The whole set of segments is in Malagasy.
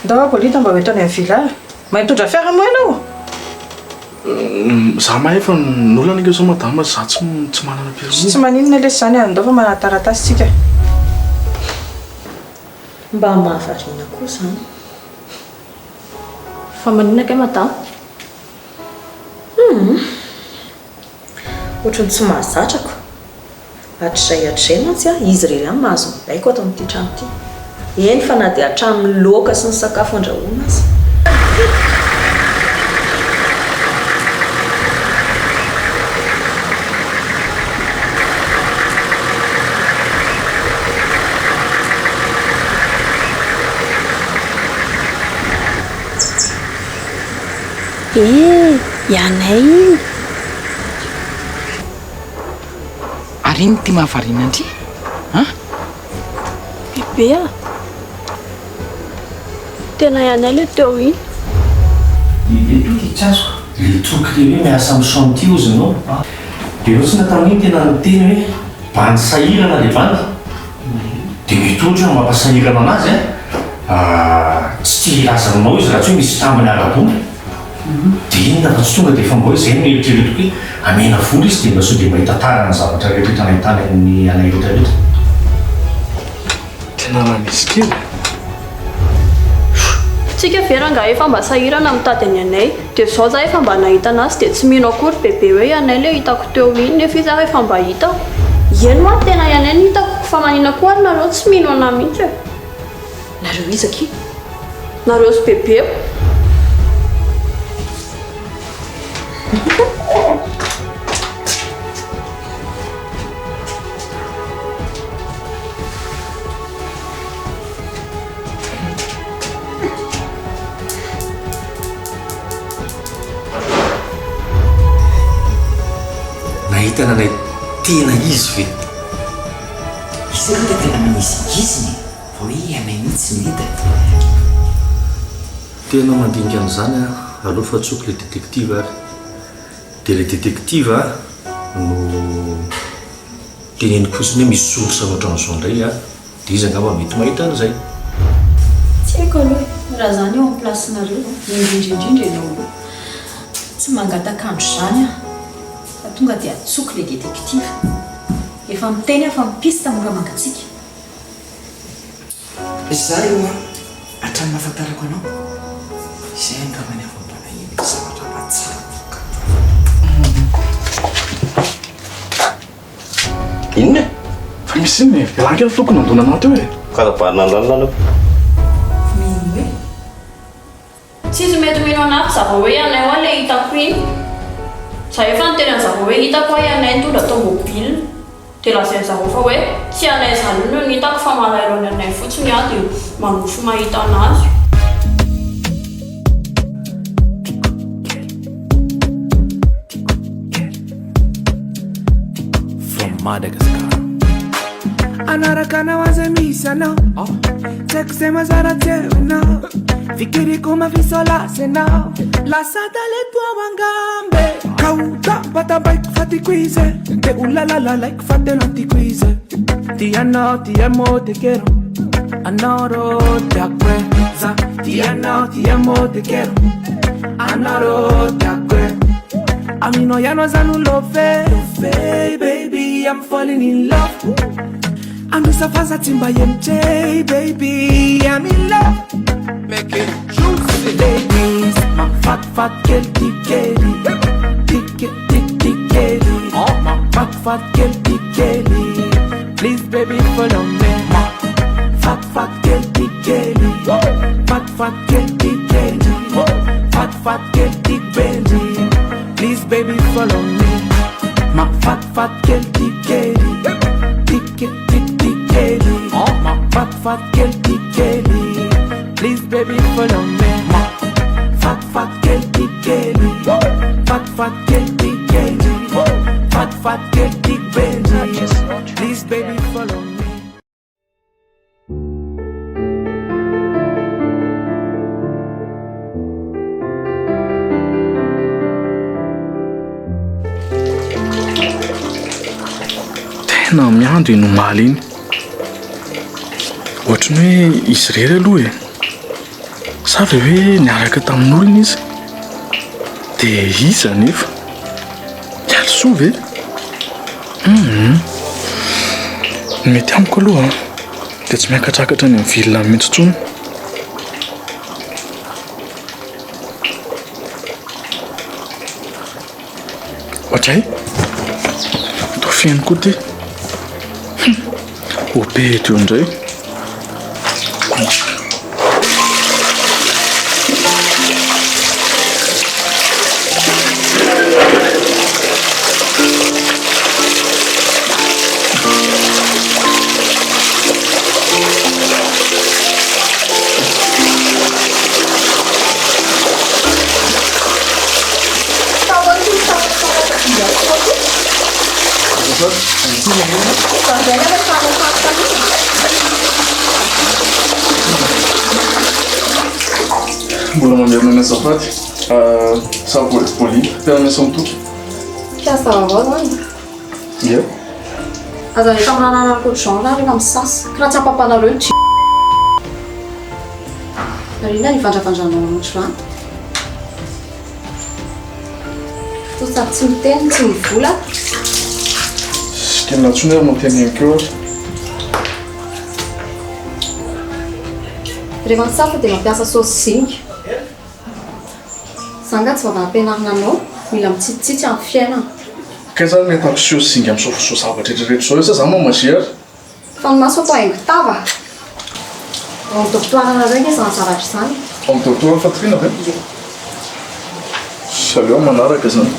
Ndao bolita mba hoetany amin'ny villa mahitondra fiara moa ianao za mahay fa n'olona an'ika zao madama za tsy manana permis tsy maninona lesy zany andao fa manana taratasy tsika mba mahavarina koa zany fa maninona kay madama ohatrany tsy mahazatrako hatrizay mantsy izy rery any mahazo mibaiko ato amin'ity trano ity eny fa na dia hatramin'ny laoka sy ny sakafo andrahoana azy Anay iny ary iny ty mahavarina andry bebe tena Anay le teo iny Itsazo le troky le hoe miasa amin'ny chantier ozy anao dia ohatsy nataon'iny tena niteny hoe bandy sahirana le bandy dia mitondro hoe mampasahirana anazy tsy tirazananao izy raha tsy hoe misy tambany arabony dia inona fa tsy tonga dia efa mbo hoe izay no eritreretiko hoe amena vola izy dia mba sao dia mahita tarana zavatra rehetra nahitana amin'ny anay rehetrarehetra tena raha misy kely tsika vera nga efa mba sahirana mitady any Anay dia zao za efa mba nahita anazy dia tsy mino akory bebe hoe Anay le hitako teo iny nefa izy efa mba hitako eny moa tena Anay no hitako fa manina koa ary nareo tsy mino ana mihitsy nareo izaki nareo sy bebe nahitana anay tena izy ve izy aloha dia tena manisy fa hoe Anay mihitsy ny hita tena mandinika an'izany aloha fa tsoky le détective ary dia le détective no teneny kosiny hoe misy source ohatran'izao indray dia izy angamba mety mahita an'izay tsy haiko aloha raha zany eo amin'ny placenareo indrindrindrindra ianao tsy mangatakandro zany fa tonga dia atsoky le détective efa miteny fa mipista mora mangatsika za io hatrany mahafantarako anao izay angambany afampalahiny zavatra mahatsara inona fa misy iny ranky ela tokony andona anao teo e karabarina lalala mino hoe tsisy mety mino anaty zava hoe Anay hoa le hitako iny za efa niteny any zava hoe hitako hoe Anay nitondra tomobile dia lazainy zava fa hoe tsy Anay zany no nitako fa malaelo any Anay fotsiny dia manofo mahita anazy Madagascar anaraka anao aza misy anao tsaiko zay mazara teo anao fikiriko mafisolasa anao lasa talepoao angambe kauta batabaiko fatiko izy de ulalalalaiko fatelo antiko izy tianao tiamo te quero anoro te acqueza tianao tiamo te quero anoro te acqueza Amino ya no zanu love, baby, I'm falling in love. I'm just a fast timba MJ, baby, I'm in love. Make it juicy, ladies. My fat girl, Kelly, Kelly. Oh, my fat girl, Kelly. Please, baby, follow me. My fat girl, Kelly. Fat girl, Kelly. Fat girl, Kelly. Please, baby, follow me. My fat girl, Kelly. Kelly. Oh, my fat girl, Kelly. Please, baby, follow me. My fat girl, Kelly. Fat girl, Kelly. Fat girl, Kelly. Please, baby, follow me. tena miandro ino maly iny ohatrany hoe izy rery aloha e Sa ve hoe niaraka tamin'olona izy dia iza nefa mialosoa ve mety amiko aloha dia tsy miakatrakatra ny vilona mihitsy intsony. Okej, då fin koa ty obe eto eo indray. Mbola mamerina ny azafady savoly tena miasa mitoky Piasa avao zany. ia Aza rehefa mananana koatr'izao na rehefa misasa ka raha tsy ampapanareo ny Marina ny vandravandranao ohatr'izany. Tosaky tsy miteny tsy mivola. sikena ntsony ary mateny enkeo ary Rehefa misasa dia mampiasa saosy zinga. Izany nga tsy vava-ampianarina anao mila mitsitsitsy amin'ny fiainana. ka zany mety ampiseho singa misofoso zavatra rehetrarehetra zao sa zany moa mazy ary Fa ny maso atao haingo tava. Ao amin'ny doktoarana ndraiky izany zavatra izany. amin'ny doktora fatoriana ve saleo manaraka zany.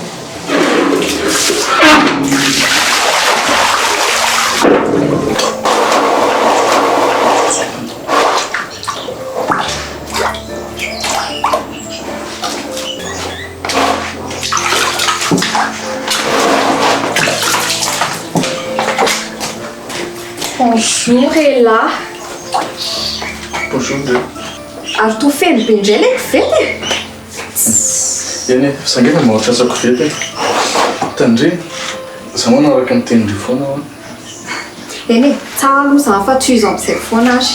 Bonjour Ella. Bonjour de Ary to feno be indray ilay kovety. eny sangefa mahatrasa kovety tandre za manaraka ny tenindry foana Eny e, tsara aloha izany fa toy izy amin'izay foana azy.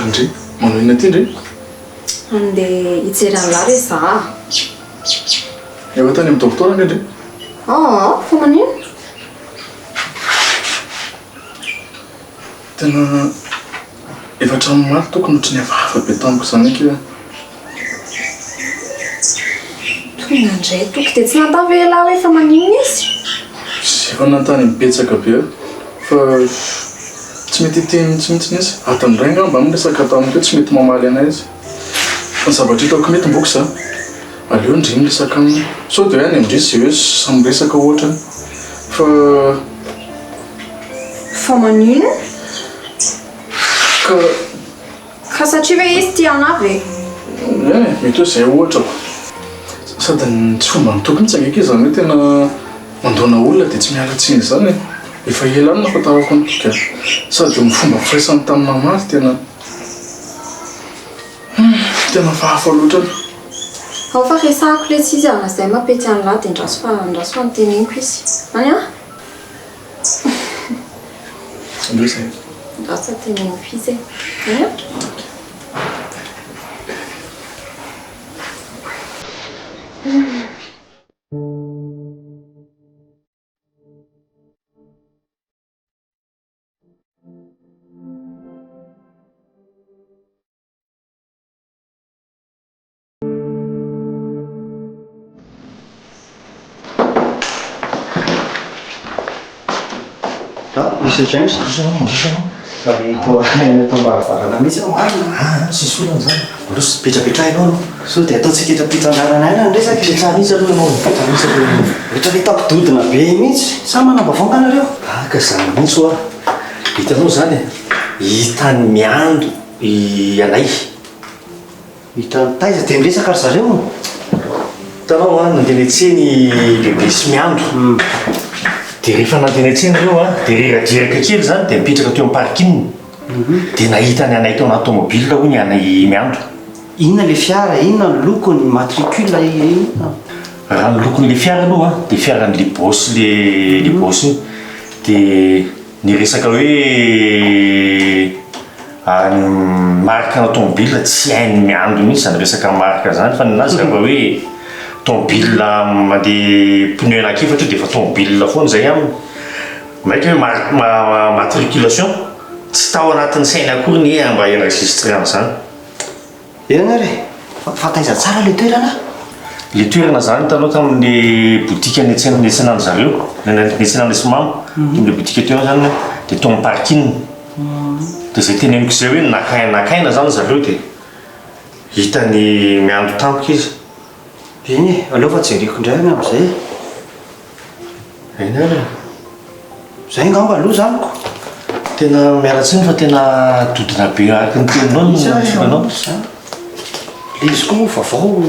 andre manao ina ty ndre Andeha hijery an'la re za. efa tany amin'ny doktora anga ndre Fa manino? tena efa trano maro tokony ohatry ny avafa be tamiko zany ake Tonga indray toky dia tsy natavy ela hoe fa manino izy. sy efa nantany mibetsaka be fa tsy mety hiteny tsy mihitsy izy atandray ngamba miresaka tamiko hoe tsy mety mamaly anay izy fa ny zavatra hitako mety mboko za aleo ndry miresaka aminy sao dia hoe any amindrisy hoe samy resaka ohatrany Fa manino? ka Ka satria hoe izy tia anavy e. eny mety hoe zay ohatrako sady tsy fomba nitoky mitsy angeka izy zany hoe tena mandona olona dia tsy mialatsiny zany e efa ela any nafatarako nitoky a sady mifomba firaisany tamina mary tena fahafa loatra Ao fa resahako le tsy izy ana izay mapety an'la dia ndraso fa niteneniko izy. Any a? andreo zay Ndraso teneniko izy e. Any a? Mr. James, sabi ko itong barabarana minsan sisy olana zany aloha sy petrapetrahinao no so dia ataontsika etra-pitsangarana aina ny resaka petraha mihitsy aloha ianao petraha mihitsy aloha rehetra le tapidodina be mihitsy sa manam-bavonga nareo ka zany mihitsy oa hitanao zany hitany miando i Anay hitany taiza dia miresaka ry zareo hitanao nandeha niantseny bebe sy miando dia rehefa nandeha niantsena ireo dia reradraraka kely zany dia mipetraka teo amin'ny parking dia nahita ny Anay teo anaty tomobile hoy ny Anay miando. Inona le fiara, inona ny lokony, matricule inona? Raha ny lokon'le fiara aloha dia fiaran'le bosy le bosy dia niresaka hoe marika tomobile tsy hainy miando mihitsy zany resaka marika zany fa ninazy rehefa hoe tomobile mandeha pneu anakefatra dia efa tomobile foana zay aminy maika hoe matriculation tsy tao anatin'ny saina akory ny mba enregistrena zany. Ena re fataiza tsara le toerana. Le toerana zany taloha tamin'le botika niatsenany zareo niatsenany simamy le botika teo zany dia tony parking dia zay teneniko zay hoe nakaina zany zareo dia hitany miando tampoka izy. Iny aleo fa jeriko indray any am'izay eny ary zay ngamba aloha zaniko tena miaratsiny fa tena dodina be araka ny teninao le izy koa vavao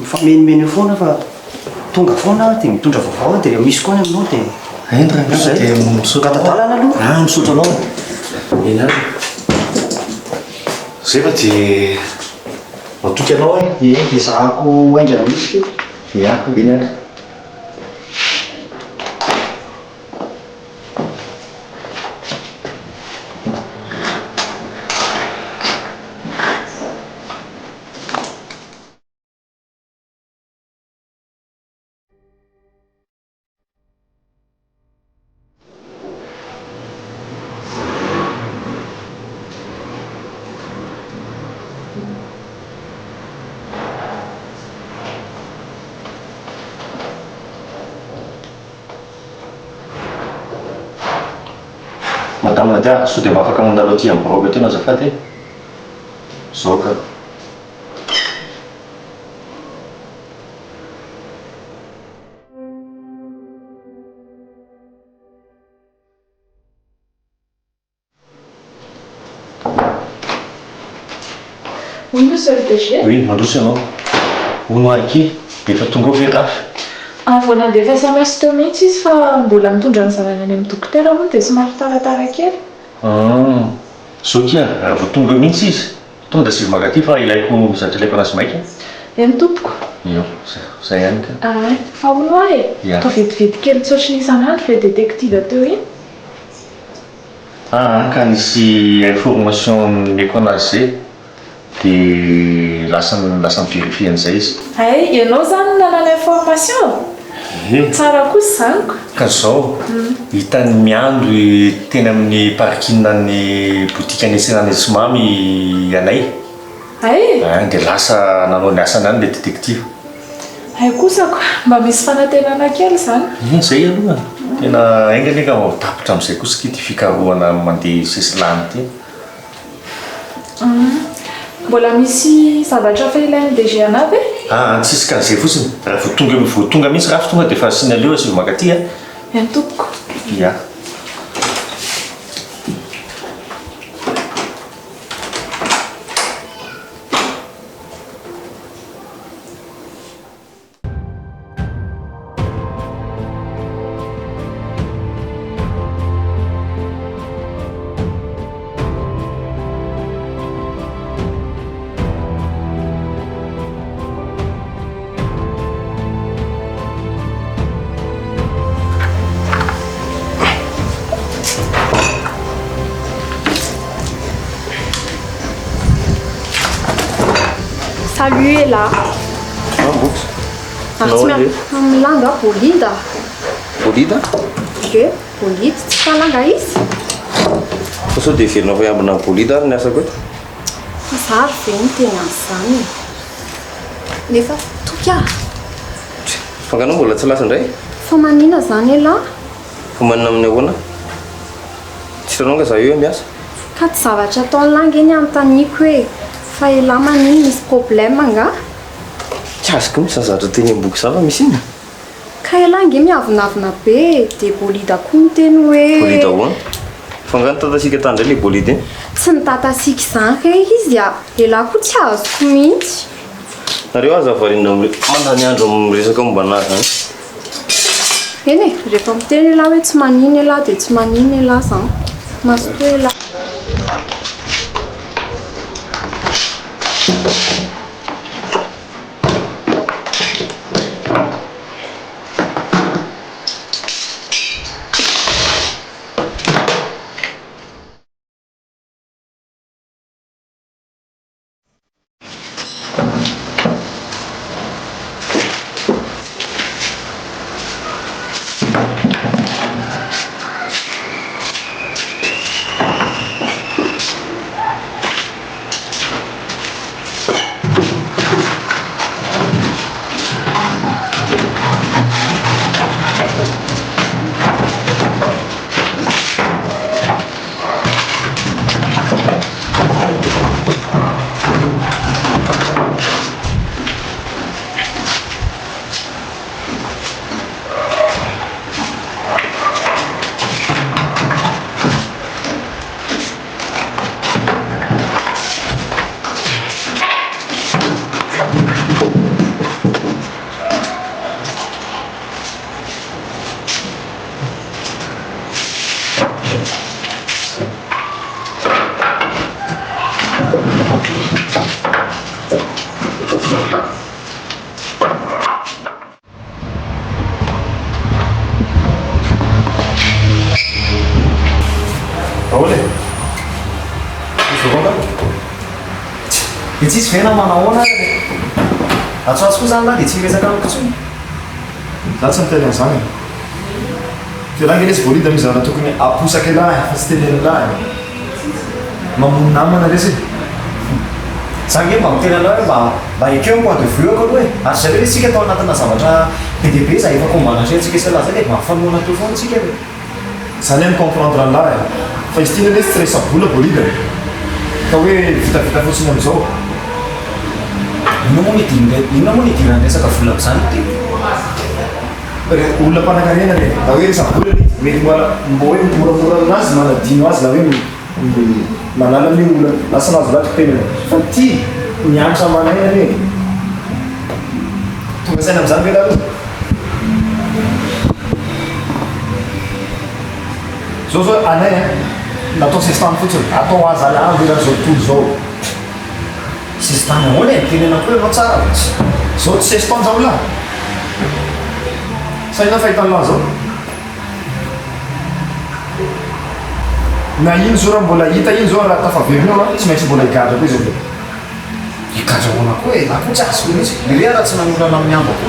mifamenimeny foana fa tonga foana dia mitondra vavao dia misy koa ny aminao dia endrangasa dia misotra-dalana aloha misotra anao eny ary zay fa dia matoky anao dia zahako aindrana misy iako eny ary Madame Nadia, sao dia mba afaka mandalo aty amin'ny baroba teo azafady e? Zao ka. Monsieur le DG. Oui, mandroso ianao. Hono aky, efa tonga ao ve rafy? Vao nandefa SMS teo mihitsy izy fa mbola mitondra ny zanany any amin'ny dokotera moa dia somary taratara kely. Zao kia, vao tonga mihitsy izy. Tonga dia sivy makaty fa ilaiko zatra ilaiko anazy maika. Eny tompoko. Io, zay ihany ka. Fa hono ahy e. Ia. Atao vetivety kely tsotriny isan'andro fe détective teo iny. Ka nisy information nieko anazy zay dia lasa mivérifie an'izay izy. Ianao zany nanana information? Tsara kosa zaniko. Ka zao hitany miando teny amin'ny parking ny botika niatsenany simamy Anay. Dia lasa nanao ny asany any le détective. Kosako mba misy fanantenana kely zany. Zay aloha tena aingany ka vao tapitra amin'izay kosa ity fikarohana mandeha sesilany ity. Mbola misy zavatra fa ilain'ny DG ana ve? Tsisy ka an'izay fotsiny raha vao tonga mihitsy raha tonga dia efa asiana leo asy makaty a. Eny tompoko. Ia. Salut est là. Langa bolida. bolida Ye, bolida tsy falanga izy. fa sao dia velona fa iambina bolida ary ny asako hoe Zary ve ny teny an'izany. Nefa toka. fanganao mbola tsy lasa indray Fa manina zany ela. fa manina amin'ny ahoana tsy hitanao nga za eo miasa Ka tsy zavatra ataony langa eny anontaniako hoe fa ela maniny misy problème nga. kasiko misy zazatra teny am-boky zava misy iny Ka ela nge miavonavina be dia bolida koa ny teny bolida hoe ahoana fa ngano tatasika tandray le bolida iny tsy nitatasiaka izany re izy a. Ela koa tsy azoko mihitsy. nareo aza avarinina mandany andro miresaka momba anazy zany Eny e, rehefa miteny ela hoe tsy maniny ela dia tsy maniny ela zany. Mazotoa ela. Olha, isso volta. E se vê na mão ona, a sua esposa lá de se essa cara assim. Dá sempre atenção. Que lá eles voltam me zona, tu conhe a puxa que lá, faz ter lá. Mas não mana desse. Sabe bang tena lá ba que eu quando fui eu quando a série se que torna na sama já PDP sai va com mana gente que se lá sai ma fa mona tu fone se que sanem comprendre lá faz tinha de stress a pula polida talvez fita fosse não só não monitinga dessa que fula santi ulla pana carena de talvez essa pula mesmo ela boy pura nas mana dinos lá vem mana lá ulla essa nas lá que tem fanti nyam sama nene tu bisa nam sampai dah so Anay na to sistema futsal ato wazala vira so tu so sistema olha que não foi nossa so sistema zaula sai na feita lá so na yin zora bola ita yin zora ta fa virno lá se mexe bola cara por exemplo e casa uma coisa lá com as coisas devia ser na mula na minha boca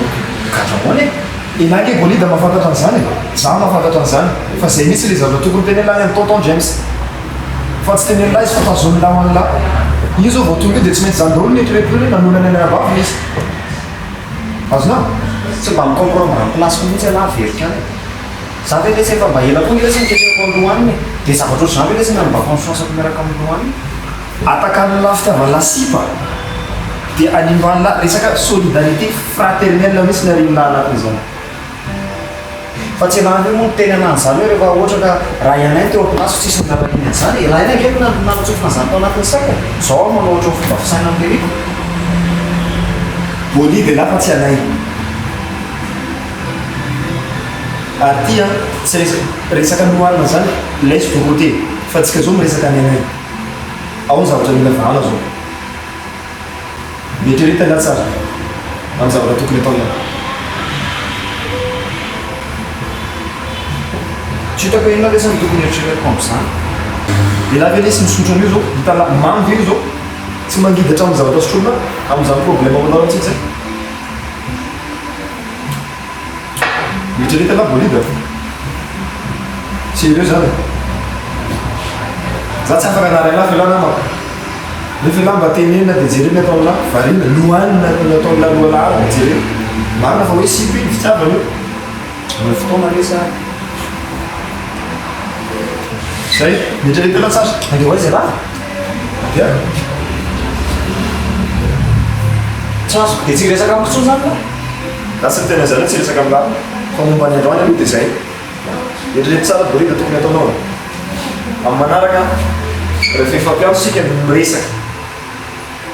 casa olha e na que bolida ma fata Tanzania sa ma fata Tanzania fa se inizializzato tu con tenere là in Tonton James fa tenere là fa ta zone là io so voto che deci mezzo andone e tre più non ne ne va nis asna se bam comproma plus comincia la firca sabe che se fa baila pun che se che con duani che sa fatto sabe che se non va con sua primera con duani attaccare l'after la sipa di animale risaka solidarité fraternelle mis na rimana prison faceva anche un tenena sabe re va otra da Ryan to passo ci sono da in sale la ne che non ci fa santo na pensare so mo lo fa fa sana per boli de la faccia Anay artia se risaka nual na sale les to côté faz que zum risaka Anay au za utani la fala zo Meteorite da țară. Am zis, tu crezi pe ci dacă e la de sunt cu cele cum sa. El avea să sunt unizo, dar la mam vizo. Să mă ghide ce am zis, dar știuna, am zis problema cu doar țițe. Meteorite la bolidă. Serios, ale. Zați afară la filana mă. Le filam batene na dezire na ton la farina luan na ton la luala dezire mana foi si bi fitava no mas ficou na lista sei me direito lá sabe que vai ser lá já só que se essa cama só sabe dá certeza não se essa cama como um banheiro olha muito sei e direito sabe por isso tu me tonou a manara refei papel se que brisa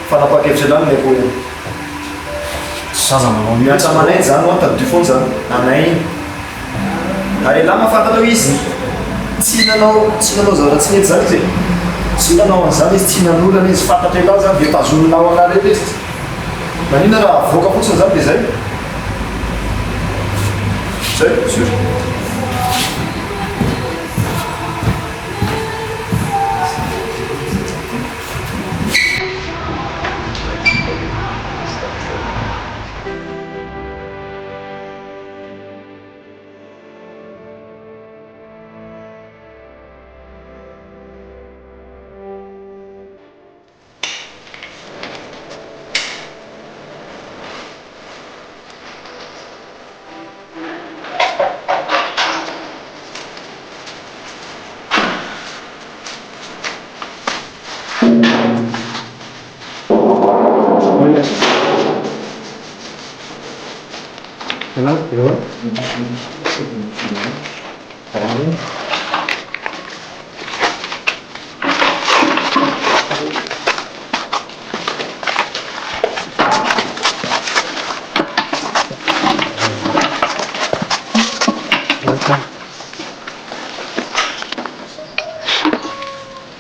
fanapaha-kevitra lany ko sazama miatra manay zany ho tady fony zany Anay ary la mahafantanao izy tsy nanao zavatra tsy mety zany zay tsy nanao an'izany izy tsy nanolana izy fantatra elahy zany dia tazononao anareo izy maninona raha avoaka fotsiny zany dia zay sûr Hello, hello.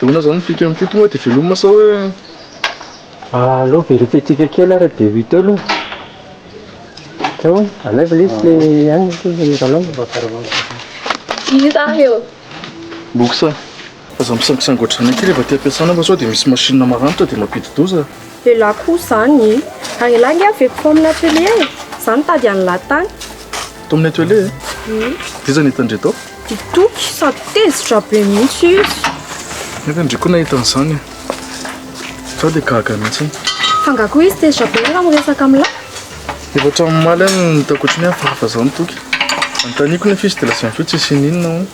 Una zona fica muito muito filho, mas só é Allô, vérifiez quelle heure de 8 heures. Oui, enlève les Boksa aza misangisangotrana aty rehefa ty ampiasana fa sao dia misy machine maranitra dia mampidi-doza. Lehilahy koa zany ary lahy aveko fo amin'ny atelier zany tady any latany to amin'ny atelier diza nitandre tao ditoky sady tezitra be mihitsy izy nefa ndre koa nahita an'izany sao dia gaga mihitsiny fangakoa izy tezitra be raha miresaka amin'lahy efa hatramin'ny maly any nitakotriny hoe fahafa zany toky antaniko nefa izy dia lasa fotsy isininona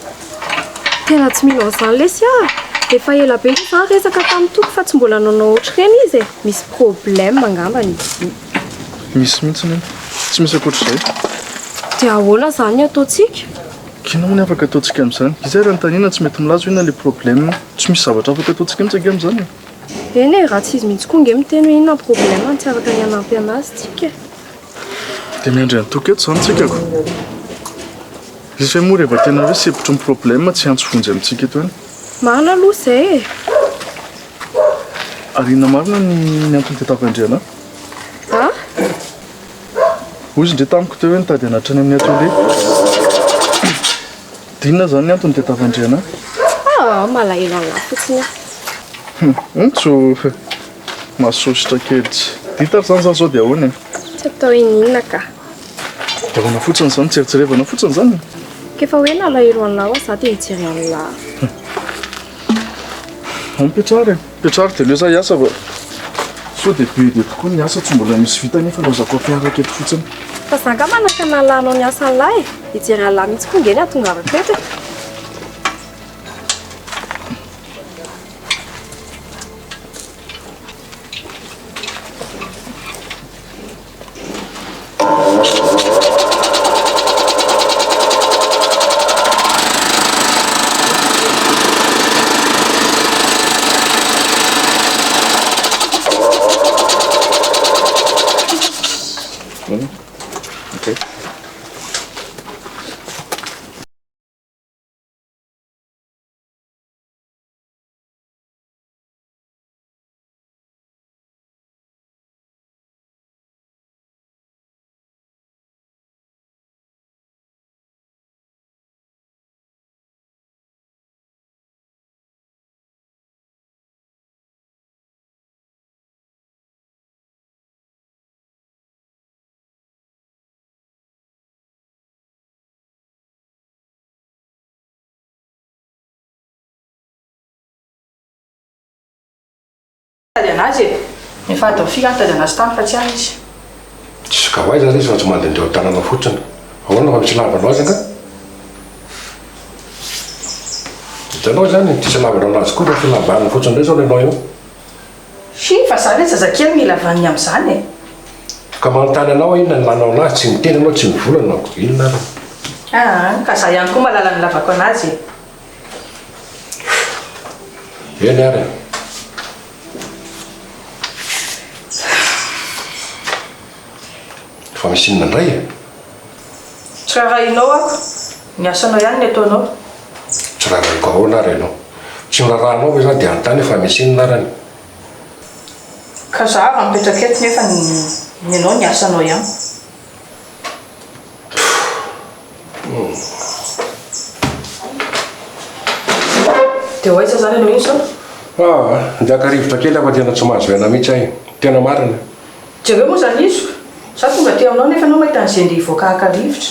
tena tsy mino an'izany lesy efa ela be zany resaka tamin'ny toky fa tsy mbola nanao ohatr'ireny izy misy problème angambany izy misy mihitsiny tsy misy akoatr'izay dia ahoana zany ataontsika kina moa ny afaka ataontsika amin'izany izay raha nytanina tsy mety milazo hoe na le problème tsy misy zavatra afaka ataontsika mitsika amin'izany eny raha tsy izy mihitsy koa nge miteny hoe inona problème any tsy afaka ny hanampy anazy tsika dia miandry any toky eto zany tsikako izy fa moa rehefa tena hoe sepotry ny problème tsy antso vonjy amintsika eto any marina aloha izay ary ina marina ny antony tetavandriana hoy izy ndre tamiko teo hoe nitady anatrany amin'ny atelier dinona zany ny antony tetavandriana malahelo an'lahy fotsiny ontso mahasositra kely tsy ditary zany zany zao dia ahoana tsy atao ininona ka dia ahoana fotsiny zany tsy eritserevana fotsiny zany kefa hoe nalahelo an'lahy ho za dia hijery an'lahy mipetrary dia leo za hiasa va sao dia be dia tokoa ny asa tsy mbola misy vita nefa lozako ampiaraka eto fotsiny fa za ka manaka nalanao ny asa an'lahy hijery an'lahy mihitsy koa ngeny atongavako eto tady anazy efa atao fika ny tady anazy tany fa tsy any izy tsy ka hoaiza izy fa tsy mandehandeo tanana fotsiny ahoana fa misy lavanao azy anga hitanao zany tsisy lavanao anazy koa fa filabaniny fotsiny ndray zao lenao io sy fa zany hoe zazakely mila vaniny amin'izany ka manontany anao inona ny lanao anazy tsy miteny anao tsy mivolana inona ary ka za ihany koa malala ny lavako anazy eny ary fa misy inona ndray tsy raha inao ako ny asanao ihany ny ataonao tsy raharaiko ahoana ary ianao tsy miraranao hoe za dia anontany fa misy inona arany ka za raha mipetraka eto nefa ny anao ny asanao ihany dia hoaisa zany anao iny sao ndiakarivotra kely afa tena tsy mahazo aina mihitsy ahy tena marina jereo moa zany izy za tonga teo aminao nefa anao mahita an'izay nde hivoaka hakarivotra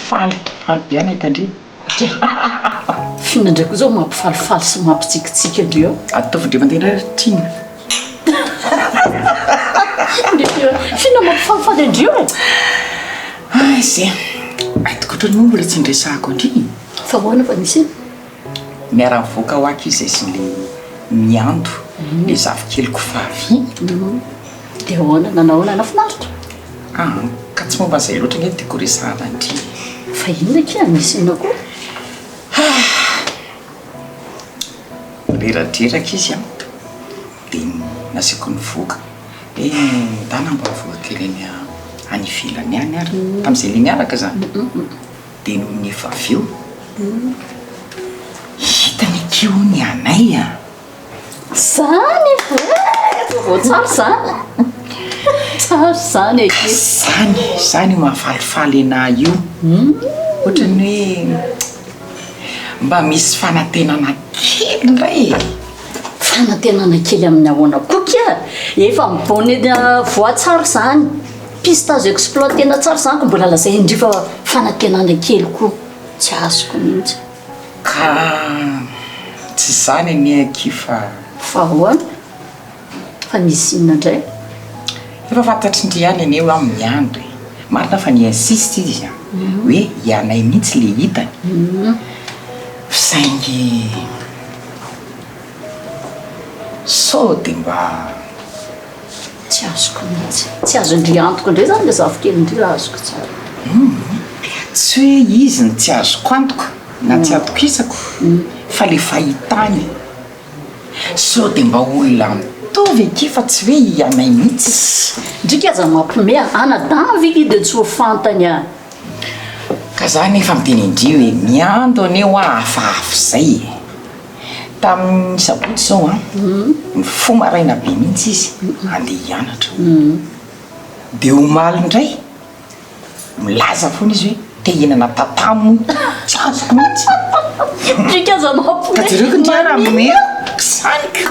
faly biana hitandry fina ndray koa zao mampifalifaly sy mampitsikitsiky andreo ataovindre mandeha tina fina mampifalifaly andreo zay aitokotra ny moa mbola tsy ndresahako andry fa hoana fa nisy miara mivoaka ho aky izy sy le miando le zavikeloko vavy dia hoana nanahoana nafinaritra ka ka tsy momba zay loatra nge tiako resahana ndry fa inona ke misy ina koa reradreraka izy a dia nasiako ny voka ndanamba voakely any any ivelany any ary tamin'izay le miaraka zany dia noho ny efa avy eo hitany akeo ny anay a zany vao tsara zany tsara zany zany mahafalifaly anahy io ohatrany hoe mba misy fanantenana kely ray fanantenana kely amin'ny ahoana koka efa mibony voatsara zany pistage exploitena tsara zany ko mbola lazay indrifa fanantenana kely koa tsy azoko mihitsy ka tsy zany aniaky fa hoana fa misy inona indray efa fantatry ndry any aneo amin'ny andro marina fa ny insiste izy hoe ianay mihitsy le hitany fisaingy sao dia mba tsy azoko mihitsy tsy azo indry antoko indray zany le zavokely indry azoko tsara tsy hoe izy ny tsy azoko antoka na tsy atokisako fa le fahitany sao dia mba olona mitovy aky fa tsy hoe ianay mihitsy ndrika aza mampime anadavy dia tsy ho fantany a ka zany efa miteny indri hoe miando aneo hafaafo zay tamin'ny sabotsy zao a ny fomaraina be mihitsy izy andeha hianatra dia omaly indray milaza foana izy hoe te hinana tatamo tsy azoko mihitsy ndrika aza mampime ka jereko ndry raha momeko sanika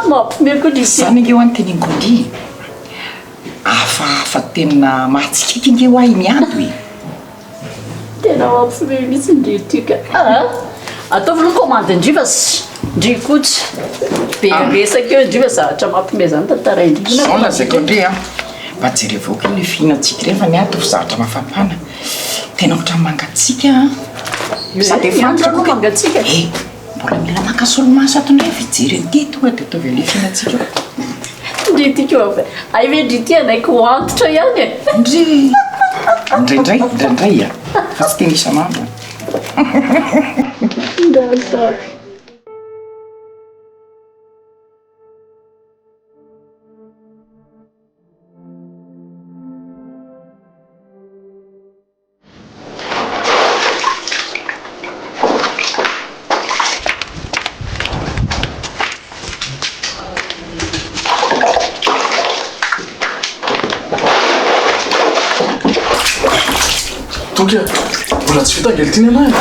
mampimeko ndry zany angeo any teneniko ndry hafahafa tena mahatsikika ingeo ahy miando e tena mampime mihitsy ndry tika ataovy no commande indry fa ndry kotsy be resaka eo indry fa zavatra mampime zany tantara indry zao lazaiko ndry a mba jerevoka le fihinantsika rehefa ny ato zavatra mafampana tena ohatra mangatsika sady efantra no mangatsika mbola mila makasolomaso ato ndray fijery anteto a dia ataovy le fihinantsika ndry tika ay ve ndry ty anaiky ho antitra ihany e ndry indraindray fa tsy tena isan'andro ndasa toka mbola tsy vita angelitiny anay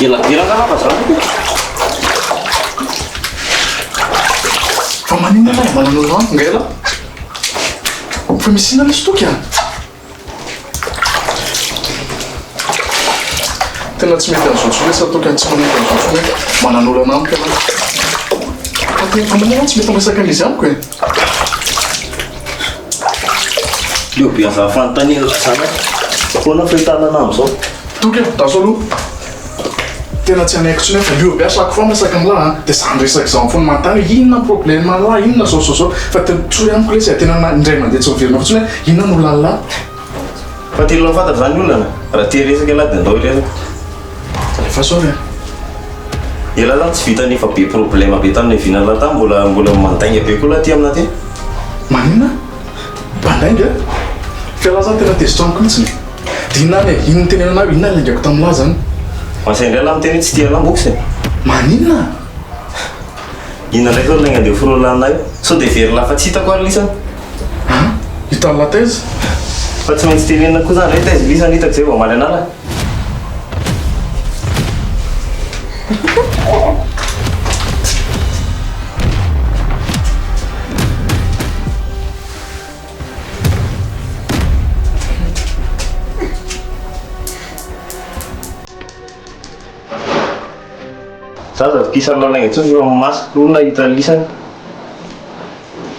eladelangalafa zany fa manina anay mananolo anto ngaela fa misy ina misy toka tena tsy mety azotso resa toka tsy manety azotso hoe mananolo anamiko ana fa manina tsy mety amresaka amizy amiko e leo be aza fanontaniana zany foana fahitanana am'izao toka taso aloha tena tsy anaiko tsiny fa leo biasako fa masaka amlaha dia zany resaka zao foana mantany hoe inona problème la inona zao fa tso amiko le sy tena indray mandeha tsy miverina fa tsiny hoe inona no lalala fa telo fantatra zany olona raha te resaka ela dia andao resaka efa sao e ela zany tsy vitany efa be problème be tamin'ny vinala tamy mbola mandainga be koa laha ty amina ty manina mpandainga fiala zany tena tezitra amiko mihitsiny dia inany e inony tenenanao inona laingako tamin'lahy zany masay indray laha miteny hoe tsy tia lamboksy maninona inona ndraiky zao lainga andeha forolanay sao dia very lafa tsy hitako ary lisany hitala taiza fa tsy maintsy tenenina koa zany ray taizy lisany hitako zay vao maly anala zaza kisany lalainga tsony fa masoko olona hita lisany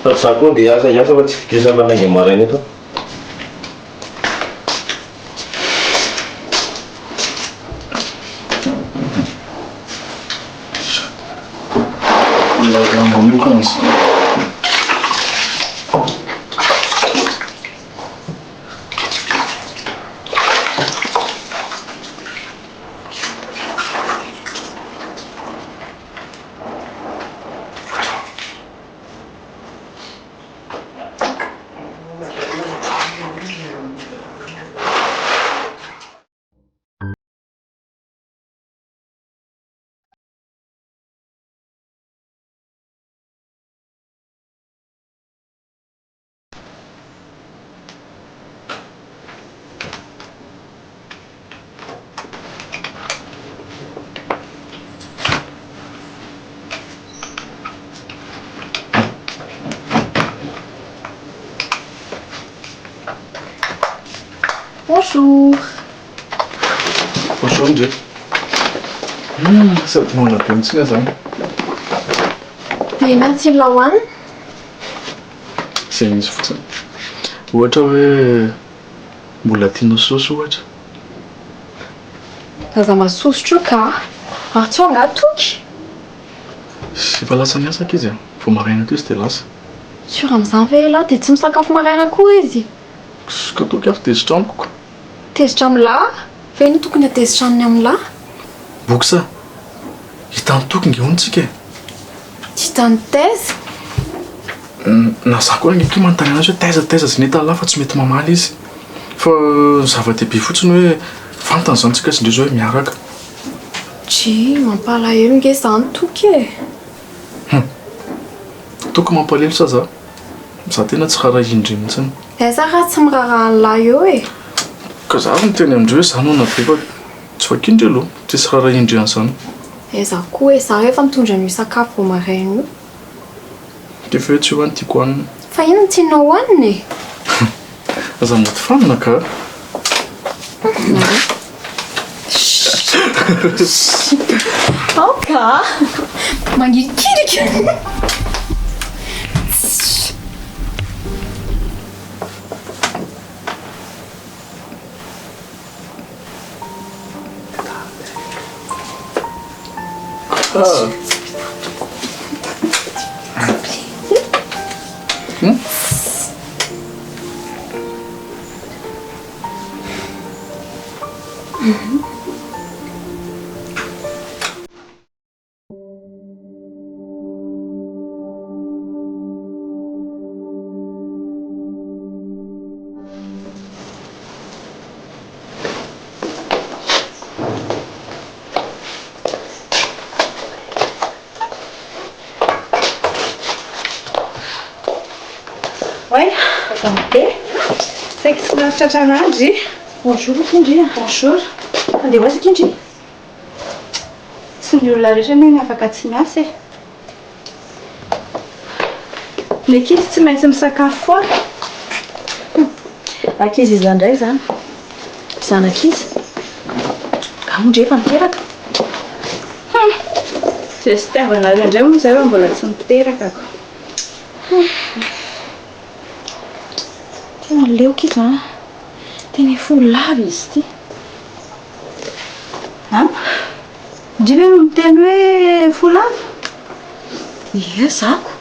fa za koa dia asa fa tsy fikisany lalainga maraina eto Bonjour. Bonjour ndre. Sady manana be mitsiny zany. Tena tsy lahoany. Zay misy fotsiny. Ohatra hoe mbola tianao saosy ohatra. Zaza masosotro ka. Atsonga atoky. Efa lasa miasa izy a. Vao maraina toy izy dia lasa. Sur amin'izany ve lahy dia tsy misakafo maraina koa izy. Ka toky avy tezitra amiko. Tezitra amin'ny lahy? Fa ino tokony hatezitra aminy amin'ny lahy? Boksa. Hitan'ny toky ngeontsika e. Hitan'ny taiza? Na za koa ngeky manontany anazy hoe taiza zay neta lahy fa tsy mety mamaly izy. Fa zava-dehibe fotsiny hoe fantany zany tsika sy indray zao hoe miaraka. Tsy mampalahelo nge zany toky e. Toky mampalahelo sa za? Za tena tsy raha indry mihitsiny. Aiza raha tsy miraraha ny lahy eo e. Ka za ny teny amindreo hoe zany ona be fa tsy fakindry aloha. Tsisy raha indry an'izany. Aiza koa e, za rehefa mitondra ny sakafo vao maraina io. Dia fa hoe tsy hoany tiako hoanina. Fa ino no tianao hoanina e? Aza maty famina ka. Ka mangikirika. Ouais, attendez. C'est que c'est notre Tantara. Bonjour, Kindri. Bonjour. Andeh hoazy Kindri. Tsy ny olona rehetra ny afaka tsy miasa e. Ny ankizy tsy maintsy misakafo foana. Ankizy izy indray zany. Zanak'izy. Ka ondry efa miteraka. Tsy sy tiavanareo indray moa zay hoe mbola tsy miteraka ako. Tena leoka izy a. Tena fo lava izy ty. Ndry hoe miteny hoe fo lava? Ie zako.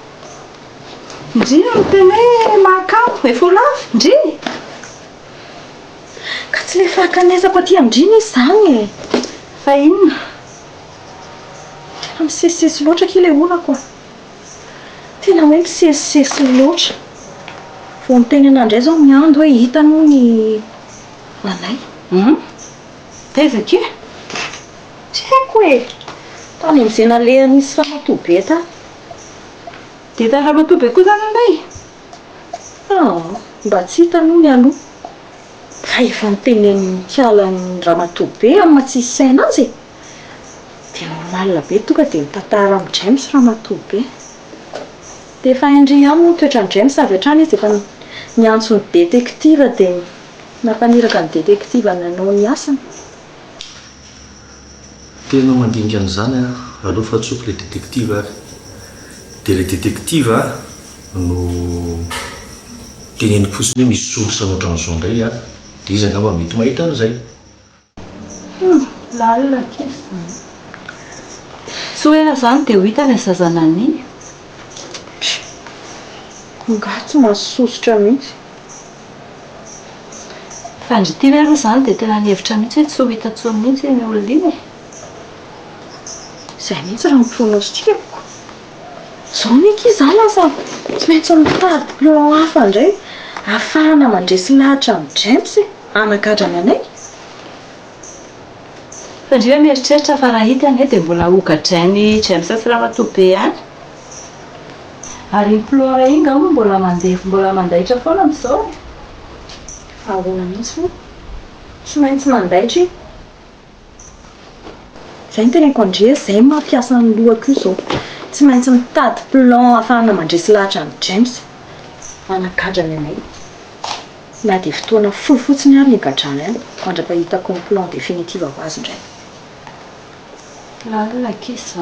Ndry miteny hoe mahakamo hoe fo lava? Ndry? Ka tsy le fahakanezako aty amindriny izy zany e. Fa inona? Tena misesisesy loatra ki le olako. Tena hoe misesisesy loatra. Vao miteny an'andray zao miando hoe hitanao ny Anay. Taiza ke? Tsy haiko e. Tany amin'izay nalehan'izy ramatoa be tany. Dia tany ramatoa be koa zany Anay? Mba tsy hitanao ny aloha. Ka efa nitenen'ny kialan'ny ramatoa be amin'ny matsisy saina azy e. Dia normal be tonga dia mitantara amin'ny James ramatoa be. Dia efa indry ihany no toetrany James avy hatrany izy efa niantso ny detektiva dia nampaniraka ny detektiva nanao ny asany. Tena mandinika an'izany a, aloha fa atsoky le detektiva ary. Dia le detektiva no teneniko fotsiny hoe misy solosa ohatran'izao indray a, dia izy angamba mety mahita an'izay. Lalina kely. Tsy hoe zany dia ho hita ilay zazanany. Nga tsy masosotra mihitsy. Fa ndry ity aloha zany dia tena nihevitra mihitsy hoe tsy ho hita intsony mihitsy ny olona iny e. Izay mihitsy raha mipronostikako. Izao niki izany lasa tsy maintsy mitady plan hafa indray ahafahana mandresy lahatra amin'ny James hanagadrany Anay. Fa ndry hoe mieritreritra fa raha hita Anay dia mbola hogadrainy James sy ramatoa be ihany. Ary implora iny angamba mbola mandahitra foana amin'izao. Ahoana mihitsy moa. Tsy maintsy mandaitra. Izay no teneniko andry izay mampiasa ny lohako io izao. Tsy maintsy mitady plan ahafahana mandresy lahatra amin'ny James. Hanagadrany Anay. na dia fotoana fohy fotsiny ary gadrana any mandrapa hitako ny plan définitive ho azy indray. Lalina kisa.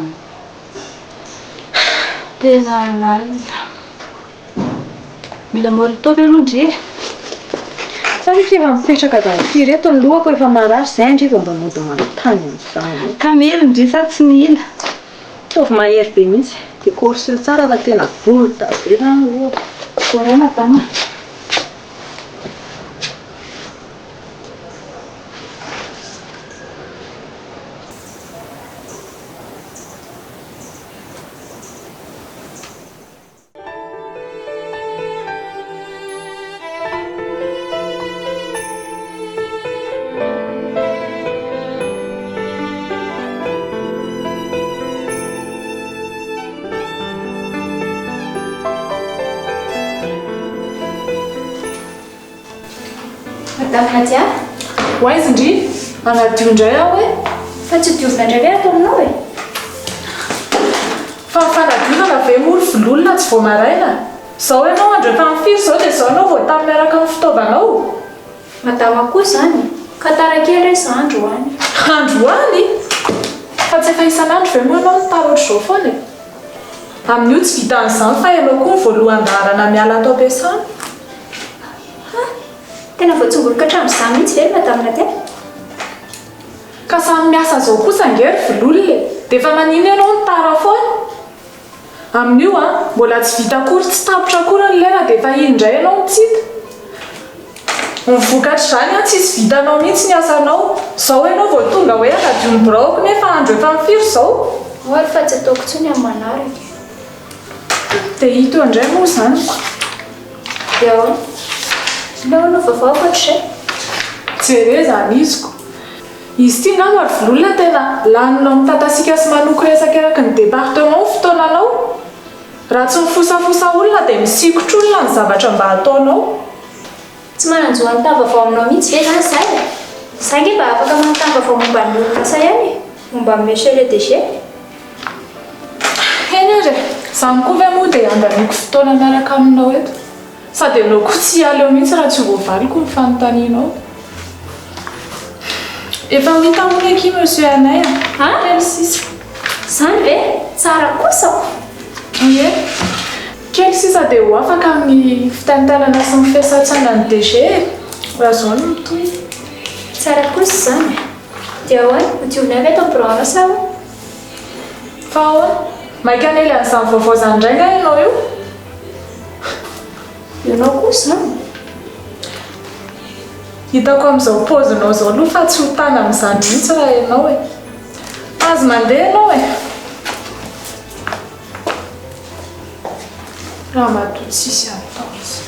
Tena lalina. Mila morito ve aloha ndre? Satria efa mipetraka daholo reto ny lohako efa marary izay andriva mba mody manontany amin'izany. Kamely ndre sa tsy mila. Tovy mahery be mihitsy dia korsio tsara fa tena volta be zany lohako. Korana tana. Madame Nadia, Waizy ndry, anadio indray aho hoe. fa tsy diovina indray ve ataonao e? Fa mifanadiovana ve mory vololona tsy vao maraina? Zao ianao andro efa mifiry zao dia zao ianao vao tamin'ny miaraka amin'ny fitaovanao. Madama koa zany, ka tara kely resa andro any. Andro any? Fa tsy efa isan'andro ve moa ianao mitara ohatr'izao foana e? Amin'io tsy vita an'izany fa ianao koa ny voalohan-daharana miala atao am-piasana. Tena voatsongoloka hatramin'izany mihitsy ve Madame Nadia? Ka samy miasa zao kosa angery vololona dia efa manino ianao mitara foana? Amin'io mbola tsy vita akory, tsy tapotra akory ny lera dia efa indray ianao mitsita. Mivokatra izany tsisy vitanao mihitsy ny asanao. Zao ianao vao tonga hoe anadio ny biraoko nefa andro efa mifiry zao. Oary fa tsy ataoko intsony amin'ny manaraka. Dia hito indray moa zany. Dia ahoana? Ileo no vaovao ohatr'izay. Jere zany iziko. Izy ity ngamba ary vololona tena laninao mitatasiaka sy manoko resaka eraky ny département fotoananao. Raha tsy mifosafosa olona dia misikotra olona ny zavatra mba ataonao. Tsy mananjo anontany-baovao aminao mihitsy ve zany izay? Izay nge mba afaka manontany-baovao momba ny orinasa ihany e? Momba ny monsieur le DG? Eny ary izany koa ve moa dia andaniako fotoana miaraka aminao eto. Sady ianao koa tsy hiala eo mihitsy raha tsy voavaliko ny fanontanianao. Efa hita moa eky monsieur Anay Quel sisa? Izany ve? Tsara kosa. Ie. Kely sisa dia ho afaka amin'ny fitantanana sy ny fiasantsana ny DG. Raha zao no mitohy. Tsara kosa izany. Dia ahoana? Modiovina avy eto amin'ny programme sa hoe? Fa ahoana? Maika anely an'izany vaovao izany indray nga ianao io? Ianao kosa izany. Hitako amin'izao paozinao zao aloha fa tsy ho tany amin'izany mihitsy raha ianao e. Azo mandeha ianao e. Raha madio tsisy atao izy.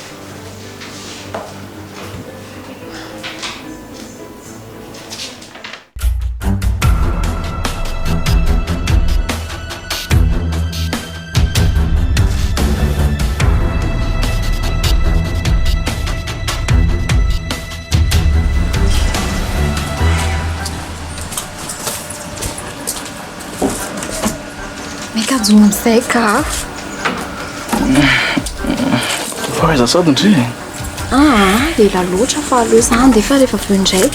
Mikajona amin'izay ka? Faiza sady ndry? Ela loatra fa aloha izany dia efa rehefa avy eo indray.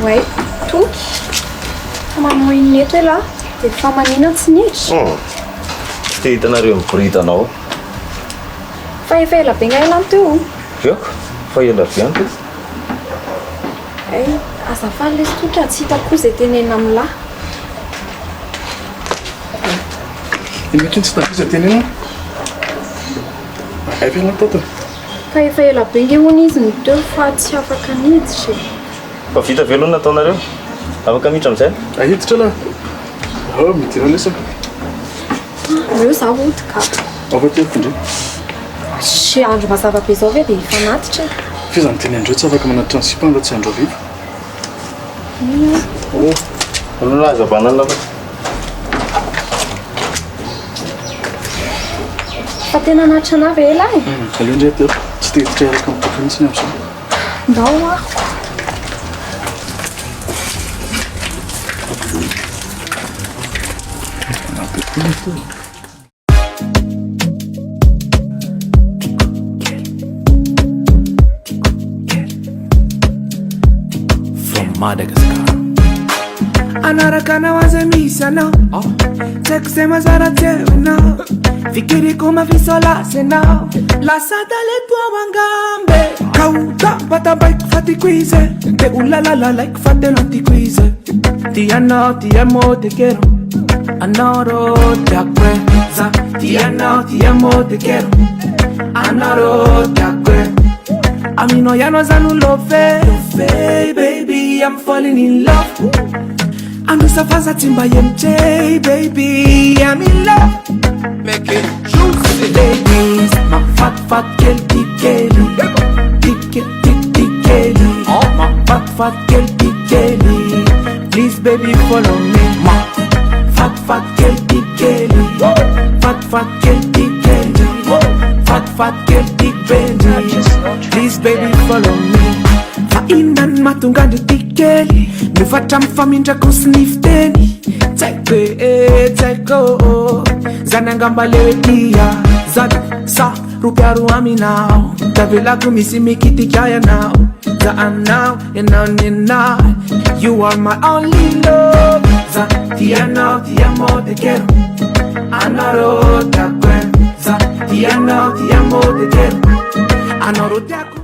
Ouais, tout. Manao inona eto ela? Dia fa manina tsy niditra. Tsy te hitanareo miboritanao. Fa efa ela be nga ela teo. Ioko, fa ela avy ihany teo. Azafady lesy totra tsy hitako izay tenenina amin'ny lahy. Mety tsy tafiza tenenina? Efa ela tata. Fa efa ela be nge hono izy ny teo fa tsy afaka niditra. Fa vita ve aloha nataonareo? Afaka miditra amin'izay? Ahiditra la. Mety ireo lesaka. Ireo zaho odika. afateko ndre sy andro mazava be zao ve dia fanatitra fizany teny andreo tsy afaka manatitra ny sipan fa tsy andro aviva analaza banana fa tena anatitra ana ve lahy aleo ndray teo tsy teditra araka mitoka mihitsy ny am'izao ndao ahoko Madagascar anaraka nawaza misy anao tsy kusema zara teo fikiriko mafisola senao lasa taletua wangambe kauta patabaik fatikuize te ulalala like fatelantiquize ti ano ti amo te quiero anoro te acuerza ti ano ti amo te quiero anoro te acuerza Amino ya no zanu love baby I'm falling in love Anusa faza timba yemche baby I'm in love Make it juicy ladies My fat girl tikeli Tikeli Oh my fat girl tikeli Please baby follow me My fat girl tikeli Fat girl tikeli Fat girl tikeli Please baby follow me Fa inan matungando tikeli Nifata mfamindra kusnifteni Teko Zanangamba lewe dia Zada sa rupiaru aminao Tavela kumisi mikiti kaya now Za now and now You are my only love Za tiano tiamo te quiero Anoro te acuerdo Za tiano tiamo te quiero Anoro te acuerdo